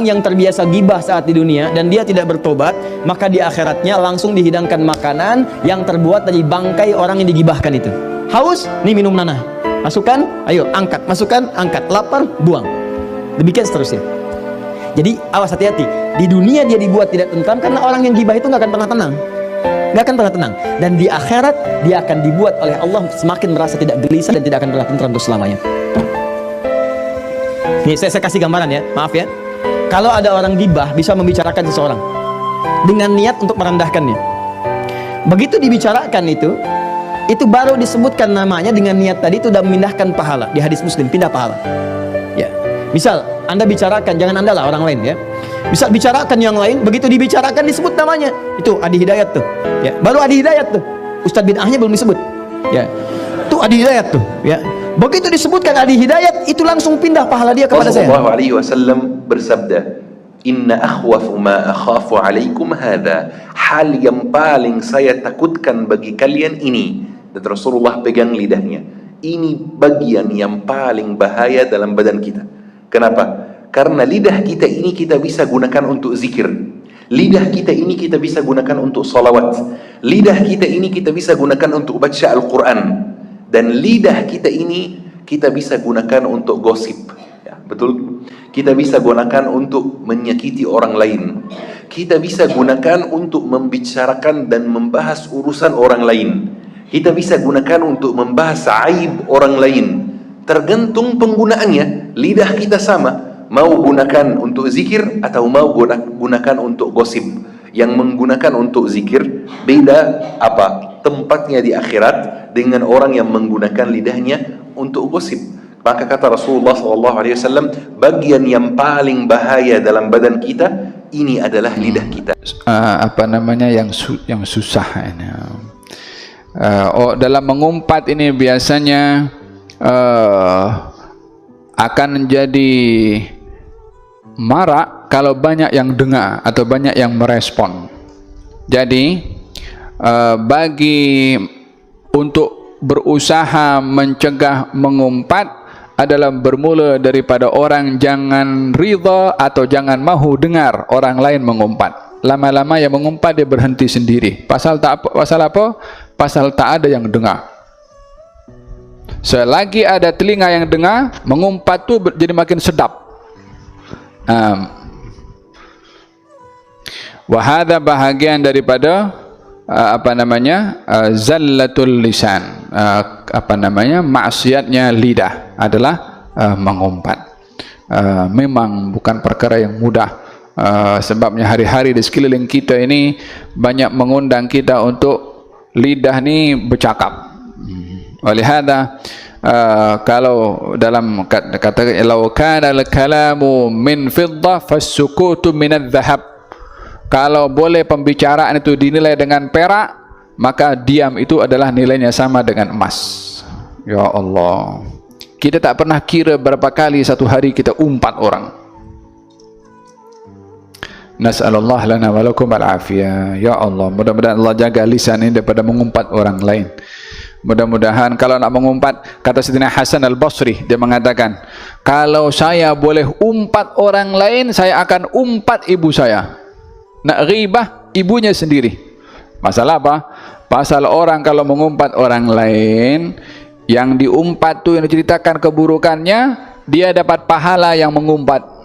yang terbiasa gibah saat di dunia dan dia tidak bertobat, maka di akhiratnya langsung dihidangkan makanan yang terbuat dari bangkai orang yang digibahkan itu. Haus, nih minum nanah. Masukkan, ayo angkat, masukkan, angkat. Lapar, buang. Demikian seterusnya. Jadi awas, hati-hati. Di dunia dia dibuat tidak tentram karena orang yang gibah itu nggak akan pernah tenang. Nggak akan pernah tenang. Dan di akhirat dia akan dibuat oleh Allah semakin merasa tidak gelisah dan tidak akan pernah tentram untuk selamanya. Nih saya kasih gambaran ya, maaf ya. Kalau ada orang gibah bisa membicarakan seseorang dengan niat untuk merendahkannya. Begitu dibicarakan itu baru disebutkan namanya dengan niat tadi, itu sudah memindahkan pahala. Di hadis Muslim, pindah pahala. Ya. Misal Anda bicarakan, jangan Anda lah, orang lain ya. Bisa bicarakan yang lain, begitu dibicarakan disebut namanya. Itu Adi Hidayat tuh. Ya, baru Adi Hidayat tuh. Ustadz bid'ahnya belum disebut. Ya. Itu Adi Hidayat tuh, ya. Begitu disebutkan Adi Hidayat, itu langsung pindah pahala dia kepada saya. Rasulullah SAW bersabda, "Inna akhwafu ma akhafu alaikum hadha." Hal yang paling saya takutkan bagi kalian ini. Dan Rasulullah pegang lidahnya. Ini bagian yang paling bahaya dalam badan kita. Kenapa? Karena lidah kita ini kita bisa gunakan untuk zikir. Lidah kita ini kita bisa gunakan untuk salawat. Lidah kita ini kita bisa gunakan untuk baca Al-Quran. Dan lidah kita ini kita bisa gunakan untuk gosip, ya, betul? Kita bisa gunakan untuk menyakiti orang lain. Kita bisa gunakan untuk membicarakan dan membahas urusan orang lain. Kita bisa gunakan untuk membahas aib orang lain. Tergantung penggunaannya. Lidah kita sama, mau gunakan untuk zikir atau mau gunakan untuk gosip. Yang menggunakan untuk zikir beda apa? Tempatnya di akhirat dengan orang yang menggunakan lidahnya untuk gosip. Maka kata Rasulullah SAW, bagian yang paling bahaya dalam badan kita ini adalah lidah kita. Yang susah ini. Dalam mengumpat ini biasanya akan menjadi marak kalau banyak yang dengar atau banyak yang merespon. Jadi bagi untuk berusaha mencegah mengumpat adalah bermula daripada orang jangan ridha atau jangan mahu dengar orang lain mengumpat. Lama-lama yang mengumpat dia berhenti sendiri. Pasal apa? Pasal tak ada yang dengar. Selagi ada telinga yang dengar, mengumpat tu jadi makin sedap. Wahada bahagian daripada zallatul lisan, maksiatnya lidah adalah mengumpat. Memang bukan perkara yang mudah, sebabnya hari-hari di sekeliling kita ini banyak mengundang kita untuk lidah ni bercakap. Oleh hada kalau dalam kata law kana al-kalamu min fiddah fas-sukutu min adh-dhahab. Kalau boleh pembicaraan itu dinilai dengan perak, maka diam itu adalah nilainya sama dengan emas. Ya Allah, kita tak pernah kira berapa kali satu hari kita umpat orang. Nas'alullah lana wa lakum al-afiyah. Ya Allah, mudah-mudahan Allah jaga lisan ini daripada mengumpat orang lain. Mudah-mudahan kalau nak mengumpat, kata Sayyidina Hasan Al-Basri, dia mengatakan, kalau saya boleh umpat orang lain, saya akan umpat ibu saya. Nak ghibah ibunya sendiri. Masalah apa? Pasal orang kalau mengumpat orang lain, yang diumpat tu yang diceritakan keburukannya, dia dapat pahala yang mengumpat.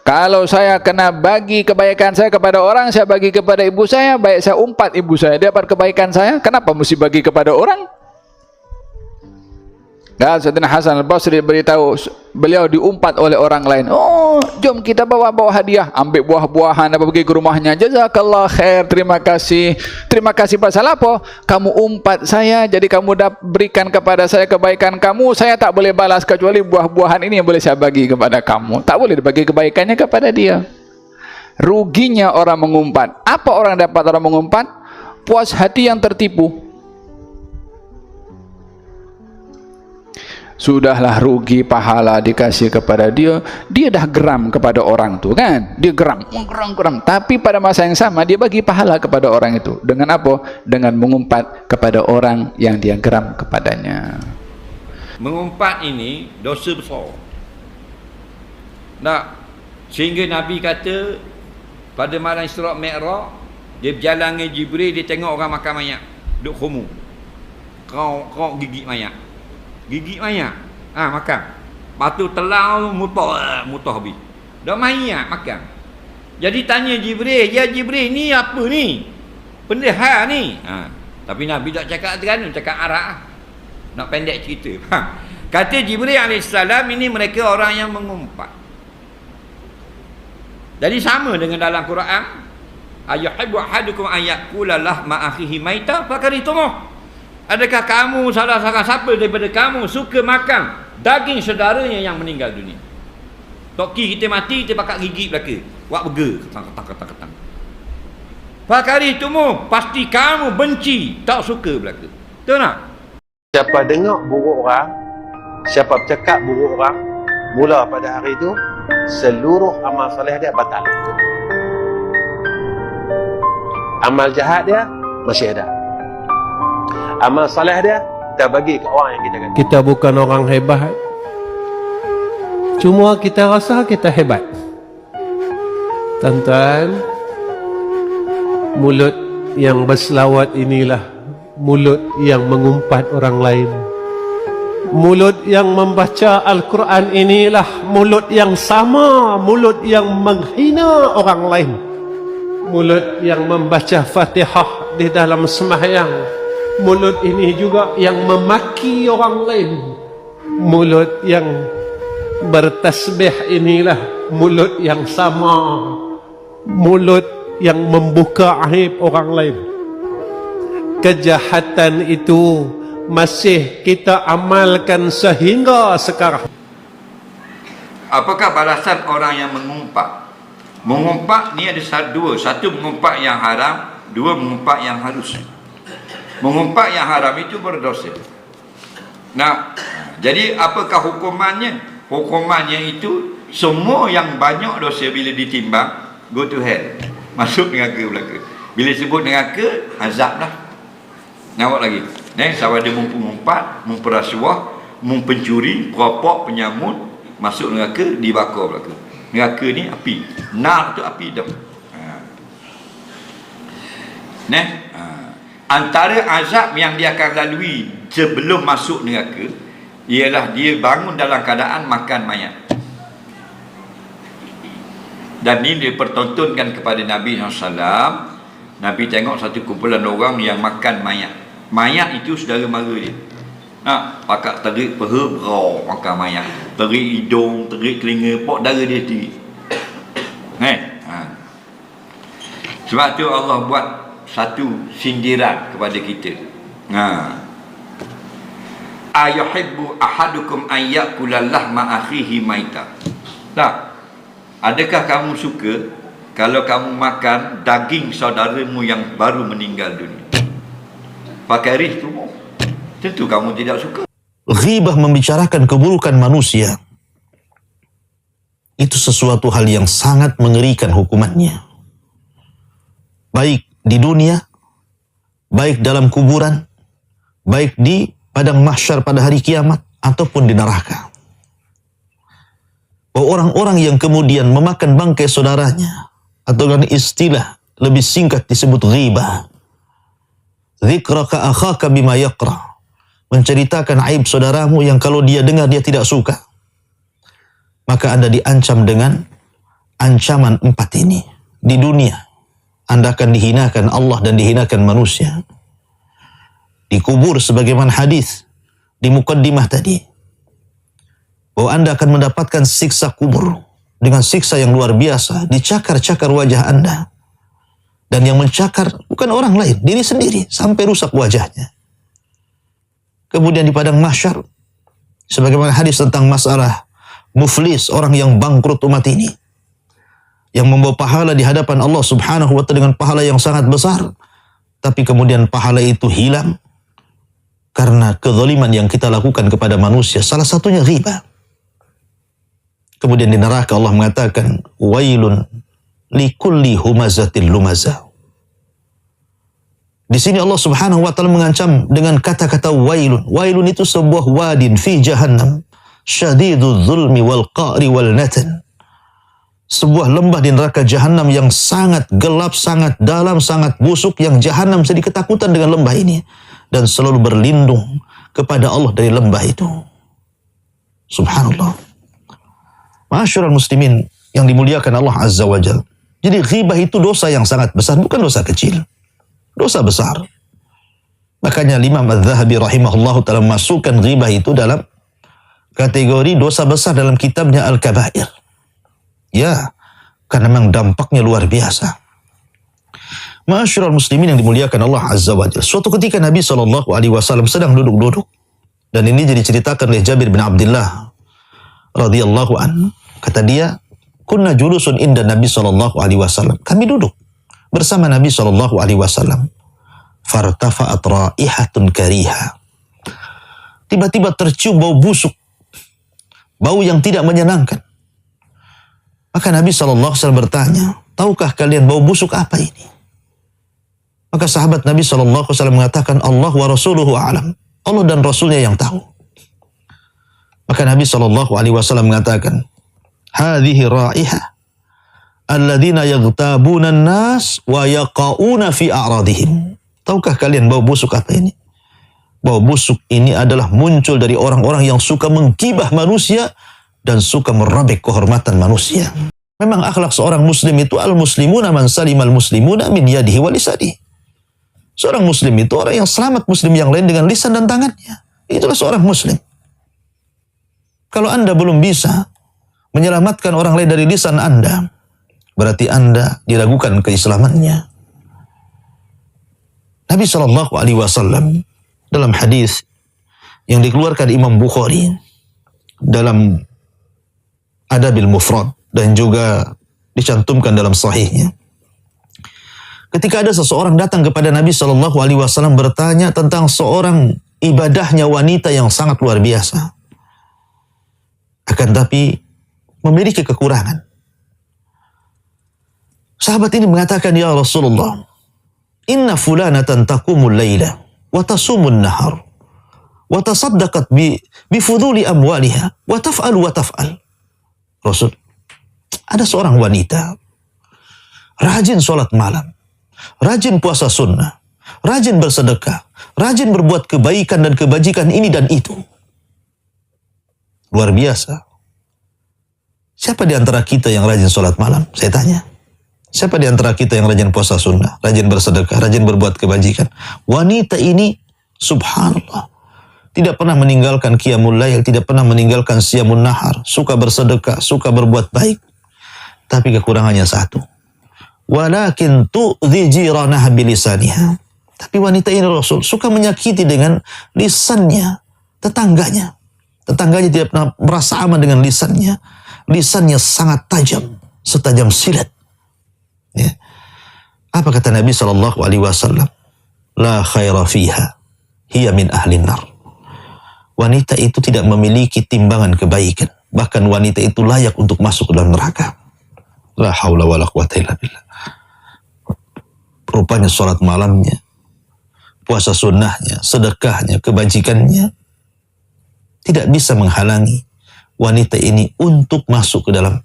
Kalau saya kena bagi kebaikan saya kepada orang, saya bagi kepada ibu saya, baik saya umpat ibu saya, dia dapat kebaikan saya, kenapa mesti bagi kepada orang? Dan Sayyidina Hasan Al-Basri beritahu, beliau diumpat oleh orang lain. Oh, jom kita bawa hadiah, ambil buah-buahan apa pergi ke rumahnya. Jazakallah khair, terima kasih. Terima kasih pasal apa? Kamu umpat saya, jadi kamu berikan kepada saya kebaikan kamu. Saya tak boleh balas kecuali buah-buahan ini yang boleh saya bagi kepada kamu. Tak boleh dibagi kebaikannya kepada dia. Ruginya orang mengumpat. Apa orang dapat orang mengumpat? Puas hati yang tertipu. Sudahlah rugi pahala dikasih kepada dia, dia dah geram kepada orang tu kan, dia geram, tapi pada masa yang sama dia bagi pahala kepada orang itu. Dengan apa? Dengan mengumpat kepada orang yang dia geram kepadanya. Mengumpat ini dosa besar. Tak. Sehingga Nabi kata pada malam Isra' Mi'raj, dia berjalan dengan Jibril, dia tengok orang makan mayat, duk khumu. Kau gigit mayat. Gigit mayat. Makan. Lepas tu telau mutah habis. Dah mayat makan. Jadi tanya Jibril, "Ya Jibril, ni apa ni? Benda hal ni?" Tapi Nabi tak cakap Terengganu, cakap Arab. Nak pendek cerita. Kata Jibril AS, ini mereka orang yang mengumpat. Jadi sama dengan dalam Quran, ayuhibbu ahadukum an yakula lahma akhihi maita fakaritumu. Adakah kamu, salah seorang siapa daripada kamu suka makan daging saudaranya yang meninggal dunia? Toki kita mati, kita pakat gigit belaka. Wak burger, ketang. Fakaritumu, pasti kamu benci, tak suka belaka. Betul tak? Siapa dengar buruk orang, siapa bercakap buruk orang, mula pada hari itu seluruh amal soleh dia batal. Amal jahat dia masih ada. Amal soleh dia kita bagi ke orang yang kita kata. Kita bukan orang hebat, cuma kita rasa kita hebat. Tuan-tuan, mulut yang berselawat inilah mulut yang mengumpat orang lain. Mulut yang membaca Al-Quran inilah mulut yang sama, mulut yang menghina orang lain. Mulut yang membaca Fatihah di dalam sembahyang, mulut ini juga yang memaki orang lain. Mulut yang bertasbih inilah mulut yang sama, mulut yang membuka aib orang lain. Kejahatan itu masih kita amalkan sehingga sekarang. Apakah balasan orang yang mengumpat? Mengumpat ni ada dua. Satu mengumpat yang haram, dua mengumpat yang harus. Mengumpat yang haram itu berdosa. Nah, jadi apakah hukumannya? Hukumannya itu semua yang banyak dosa bila ditimbang, go to hell, masuk neraka belaka. Bila sebut neraka, azab lah. Nampak lagi. Sama ada mengumpat, memperasuah, mempencuri, perapak, penyamut, masuk neraka, dibakar belaka. Neraka ni api. Nar tu api dah. Antara azab yang dia akan lalui sebelum masuk neraka ialah dia bangun dalam keadaan makan mayat. Dan ini dipertontonkan kepada Nabi SAW. Nabi tengok satu kumpulan orang yang makan mayat. Mayat itu saudara mara dia. Pakat terik peha, berau makan mayat. Terik hidung, terik telinga, pok darah dia sendiri. Sebab tu Allah buat satu sindiran kepada kita. Ayuhibbu ahadukum an yakula lahma akhihi maita. Tak? Adakah kamu suka kalau kamu makan daging saudaramu yang baru meninggal dunia? Pakai tu, tentu kamu tidak suka. Ghibah membicarakan keburukan manusia, itu sesuatu hal yang sangat mengerikan hukumannya. Baik di dunia, baik dalam kuburan, baik di padang mahsyar pada hari kiamat, ataupun di neraka. Orang-orang yang kemudian memakan bangkai saudaranya, atau dengan istilah lebih singkat disebut ghibah. Dzikraka akhaka bima yaqra, menceritakan aib saudaramu yang kalau dia dengar dia tidak suka. Maka Anda diancam dengan ancaman 4 ini. Di dunia Anda akan dihinakan Allah dan dihinakan manusia. Dikubur sebagaimana hadis di mukaddimah tadi, bahwa Anda akan mendapatkan siksa kubur dengan siksa yang luar biasa. Dicakar-cakar wajah Anda, dan yang mencakar bukan orang lain, diri sendiri, sampai rusak wajahnya. Kemudian di padang mahsyar, sebagaimana hadis tentang masalah muflis, orang yang bangkrut umat ini, yang membawa pahala di hadapan Allah Subhanahu wa ta'ala dengan pahala yang sangat besar, tapi kemudian pahala itu hilang karena kezaliman yang kita lakukan kepada manusia, salah satunya ghibah. Kemudian di neraka Allah mengatakan, wailun likulli humazatil lumazah. Di sini Allah Subhanahu wa ta'ala mengancam dengan kata-kata wailun. Wailun itu sebuah wadin fi jahannam, syadidul zulmi wal qa'ri wal natan. sebuah lembah di neraka jahanam yang sangat gelap, sangat dalam, sangat busuk, yang jahanam jadi ketakutan dengan lembah ini dan selalu berlindung kepada Allah dari lembah itu. Subhanallah. Ma'asyiral muslimin yang dimuliakan Allah Azza wa Jalla. Jadi ghibah itu dosa yang sangat besar, bukan dosa kecil. Dosa besar. Makanya Imam Az-Zahabi rahimahullahu ta'ala memasukkan ghibah itu dalam kategori dosa besar dalam kitabnya Al-Kabair. Ya, karena memang dampaknya luar biasa. Ma'asyiral muslimin yang dimuliakan Allah Azza wa Jalla. Suatu ketika Nabi SAW sedang duduk-duduk. Dan ini jadi ceritakan oleh Jabir bin Abdullah radhiyallahu anhu. Kata dia, kunna julusun inda Nabi SAW. Kami duduk bersama Nabi SAW. Fartafa'at raihatun kariha. Tiba-tiba tercium bau busuk. Bau yang tidak menyenangkan. Maka Nabi SAW bertanya, tahukah kalian bau busuk apa ini? Maka sahabat Nabi SAW mengatakan, Allah wa rasuluhu a'lam. Allah dan Rasulnya yang tahu. Maka Nabi SAW mengatakan, hadhihi ra'ihah alladzina yaghtabuna an-nas wa yaqauna fi a'radihim. Tahukah kalian bau busuk apa ini? Bau busuk ini adalah muncul dari orang-orang yang suka menggibah manusia dan suka merobek kehormatan manusia. Memang akhlak seorang muslim itu al-muslimuna man salimal muslimuna min yadihi wa lisanihi. Seorang muslim itu orang yang selamat muslim yang lain dengan lisan dan tangannya. Itulah seorang muslim. Kalau Anda belum bisa menyelamatkan orang lain dari lisan Anda, berarti Anda diragukan keislamannya. Nabi SAW dalam hadis yang dikeluarkan Imam Bukhari dalam Adabil Mufrad dan juga dicantumkan dalam sahihnya. Ketika ada seseorang datang kepada Nabi SAW bertanya tentang seorang ibadahnya wanita yang sangat luar biasa, akan tapi memiliki kekurangan. Sahabat ini mengatakan, ya Rasulullah, inna fulanatan taqumul layla wa tasumun nahar wa tasaddaqat bi fuduli amwaliha wa taf'al wa taf'al. Rasul, ada seorang wanita rajin sholat malam, rajin puasa sunnah, rajin bersedekah, rajin berbuat kebaikan dan kebajikan ini dan itu. Luar biasa. Siapa di antara kita yang rajin sholat malam? Saya tanya. Siapa di antara kita yang rajin puasa sunnah, rajin bersedekah, rajin berbuat kebajikan? Wanita ini, subhanallah, tidak pernah meninggalkan qiyamul lail, tidak pernah meninggalkan siyamun nahar, suka bersedekah, suka berbuat baik. Tapi kekurangannya satu. Walakin tu'dhi jiranah bilisaniha. Tapi wanita ini Rasul suka menyakiti dengan lisannya, tetangganya. Tetangganya tidak pernah merasa aman dengan lisannya. Lisannya sangat tajam, setajam silet. Ya. Apa kata Nabi SAW? La khaira fiha, hiya min ahlin nar. Wanita itu tidak memiliki timbangan kebaikan. Bahkan wanita itu layak untuk masuk ke dalam neraka. La haula wa la quwata illa billah. Rupanya sholat malamnya, puasa sunnahnya, sedekahnya, kebajikannya tidak bisa menghalangi wanita ini untuk masuk ke dalam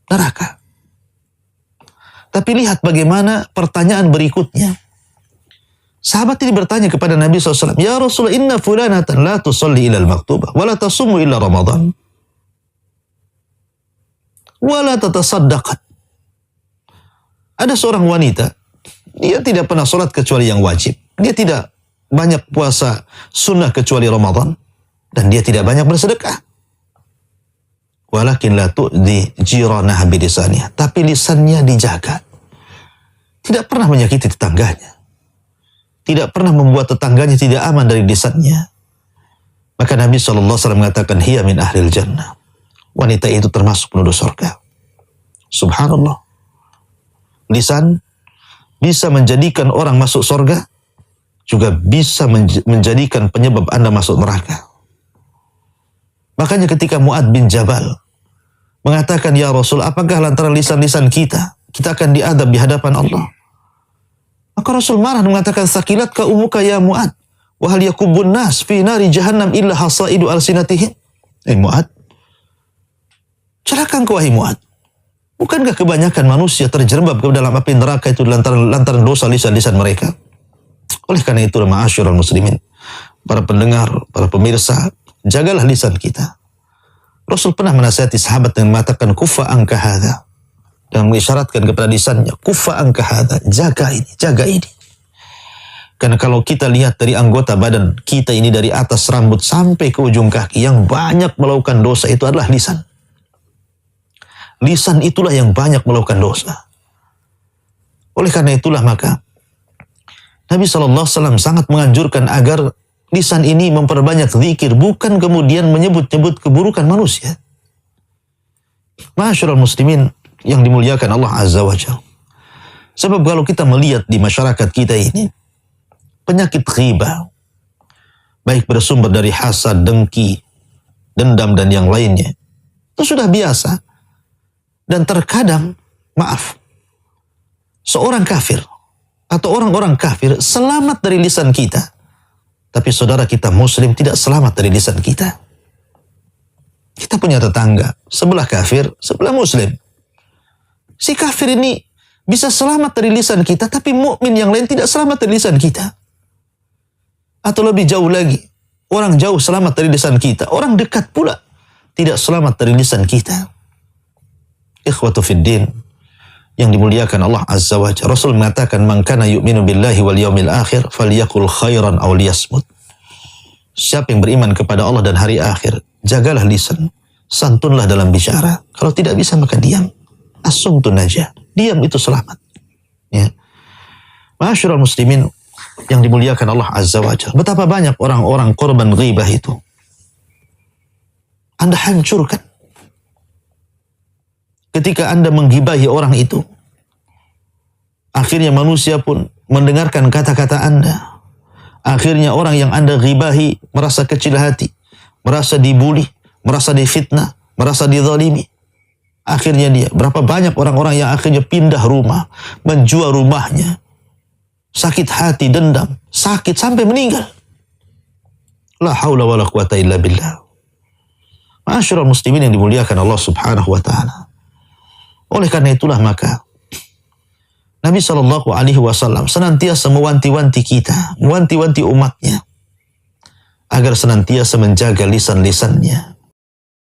neraka. Tapi lihat bagaimana pertanyaan berikutnya. Sahabat ini bertanya kepada Nabi SAW, ya Rasulullah, inna fulanatan la tusalli ila al-maktubah, wa la tasumu illa Ramadan, wa la tatasaddaqat. Ada seorang wanita, dia tidak pernah sholat kecuali yang wajib. Dia tidak banyak puasa sunnah kecuali Ramadan. Dan dia tidak banyak bersedekah. Walakin la tu'di jiranah bilisaniha. Tapi lisannya dijaga. Tidak pernah menyakiti tetangganya. Tidak pernah membuat tetangganya tidak aman dari lisannya. Maka Nabi SAW mengatakan, hiya min ahlil jannah. Wanita itu termasuk penduduk surga. Subhanallah. Lisan bisa menjadikan orang masuk surga, juga bisa menjadikan penyebab Anda masuk neraka. Makanya ketika Mu'ad bin Jabal mengatakan, ya Rasul, apakah lantaran lisan-lisan kita akan diadab di hadapan Allah? Maka Rasul marah dan mengatakan, sakilatka umuka ya Mu'ad, wa hal yakubun nas fi nari jahannam illa hasaidu alsinatihim. Mu'ad, celaka engkau wahai Mu'ad. Bukankah kebanyakan manusia terjerembab ke dalam api neraka itu lantaran dosa lisan-lisan mereka? Oleh karena itu, ma'asyiral muslimin, para pendengar, para pemirsa, jagalah lisan kita. Rasul pernah menasihati sahabat dengan mengatakan, kufa angka hadha, dan mengisyaratkan kepada lisannya, kufa angka hadha, jaga ini, jaga ini. Karena kalau kita lihat dari anggota badan kita ini, dari atas rambut sampai ke ujung kaki, yang banyak melakukan dosa itu adalah lisan. Lisan itulah yang banyak melakukan dosa. Oleh karena itulah maka Nabi SAW sangat menganjurkan agar lisan ini memperbanyak zikir, bukan kemudian menyebut-nyebut keburukan manusia. Ma'asyiral muslimin yang dimuliakan Allah Azza wa Jalla. Sebab kalau kita melihat di masyarakat kita ini, penyakit ghibah, baik bersumber dari hasad, dengki, dendam, dan yang lainnya, itu sudah biasa. Dan terkadang, maaf, seorang kafir atau orang-orang kafir selamat dari lisan kita, tapi saudara kita muslim tidak selamat dari lisan kita. Kita punya tetangga, sebelah kafir, sebelah muslim. Si kafir ini bisa selamat dari lisan kita, tapi mukmin yang lain tidak selamat dari lisan kita. Atau lebih jauh lagi, orang jauh selamat dari lisan kita, orang dekat pula tidak selamat dari lisan kita. Ikhwatu fid din yang dimuliakan Allah Azza wa Jalla, Rasul mengatakan, man kana yu'minu billahi wal yaumil akhir falyaqul khairan aw liyasmut. Siapa yang beriman kepada Allah dan hari akhir, jagalah lisan, santunlah dalam bicara. Kalau tidak bisa maka diam. As-sumtu najah, diam itu selamat. Ya. Ma'asyiral muslimin yang dimuliakan Allah Azza wa Jalla, betapa banyak orang-orang korban ghibah itu Anda hancurkan ketika Anda menggibahi orang itu. Akhirnya manusia pun mendengarkan kata-kata Anda. Akhirnya orang yang Anda ghibahi merasa kecil hati, merasa dibuli, merasa difitnah, merasa dizalimi. Akhirnya dia, berapa banyak orang-orang yang akhirnya pindah rumah, menjual rumahnya, sakit hati, dendam, sakit sampai meninggal. La haula wa la quwata illa billah. Ma'asyiral muslimin yang dimuliakan Allah Subhanahu wa taala. Oleh karena itulah maka Nabi SAW senantiasa mewanti-wanti kita, mewanti-wanti umatnya, agar senantiasa menjaga lisan-lisannya.